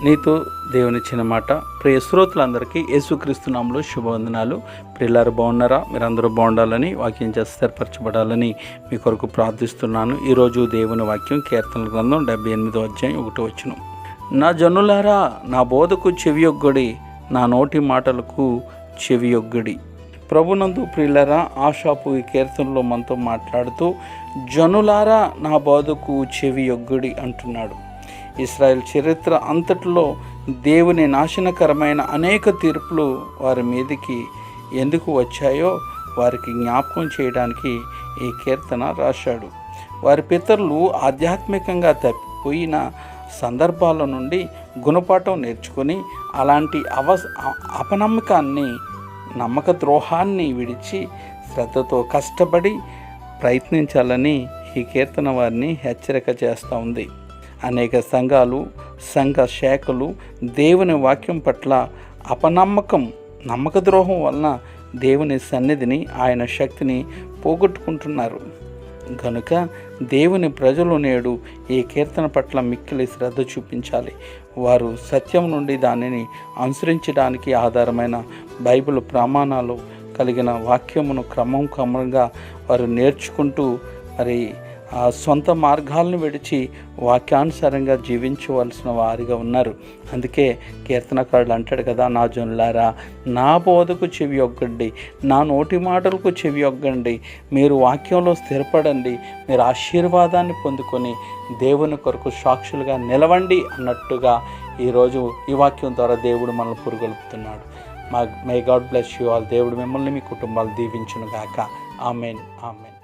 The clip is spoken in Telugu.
నీతో దేవునిచ్చిన మాట. ప్రియ శ్రోతలందరికీ యేసుక్రీస్తు నామములో శుభవందనాలు. ప్రియులారు బాగున్నారా? మీరందరూ బాగుండాలని, వాక్యం చేసి స్థిరపరచబడాలని మీ కొరకు ప్రార్థిస్తున్నాను. ఈరోజు దేవుని వాక్యం కీర్తనల గ్రంథం 78వ అధ్యాయం 1వ వచనం. నా జనులారా, నా బోధకు చెవియొగ్గడి, నా నోటి మాటలకు చెవియొగ్గడి. ప్రభునందు ప్రియులారా, ఆషాపు ఈ కీర్తనలో మనతో మాట్లాడుతూ జనులారా నా బోధకు చెవియొగ్గడి అంటున్నాడు. ఇశ్రాయేల్ చరిత్ర అంతటిలో దేవుని నాశనకరమైన అనేక తీర్పులు వారి మీదకి ఎందుకు వచ్చాయో వారికి జ్ఞాపకం చేయడానికి ఈ కీర్తన రాశాడు. వారి పితరులు ఆధ్యాత్మికంగా తప్పిపోయిన సందర్భాల నుండి గుణపాఠం నేర్చుకొని అలాంటి అపనమ్మకాన్ని, నమ్మక ద్రోహాన్ని విడిచి శ్రద్ధతో కష్టపడి ప్రయత్నించాలని ఈ కీర్తన వారిని హెచ్చరిక చేస్తూ ఉంది. అనేక సంఘాలు, సంఘ శాఖలు దేవుని వాక్యం పట్ల నమ్మక ద్రోహం వలన దేవుని సన్నిధిని, ఆయన శక్తిని పోగొట్టుకుంటున్నారు. కనుక దేవుని ప్రజలు నేడు ఈ కీర్తన పట్ల మిక్కిలి శ్రద్ధ చూపించాలి. వారు సత్యం నుండి దానిని అనుసరించడానికి ఆధారమైన బైబిల్ ప్రమాణాలు కలిగిన వాక్యమును క్రమంగా వారు నేర్చుకుంటూ ఆ సొంత మార్గాలను విడిచి వాక్యానుసారంగా జీవించవలసిన వారిగా ఉన్నారు. అందుకే కీర్తనకారుడు అంటాడు కదా, నా జనులారా నా బోధకు చెవియొగ్గండి, నా నోటి మాటలకు చెవియొగ్గండి. మీరు వాక్యంలో స్థిరపడండి, మీరు ఆశీర్వాదాన్ని పొందుకొని దేవుని కొరకు సాక్షులుగా నిలవండి అన్నట్టుగా ఈరోజు ఈ వాక్యం ద్వారా దేవుడు మనల్ని పురుగొల్పుతున్నాడు. May God bless you all. దేవుడు మిమ్మల్ని, మీ కుటుంబాలు దీవించును గాక. Amen, amen.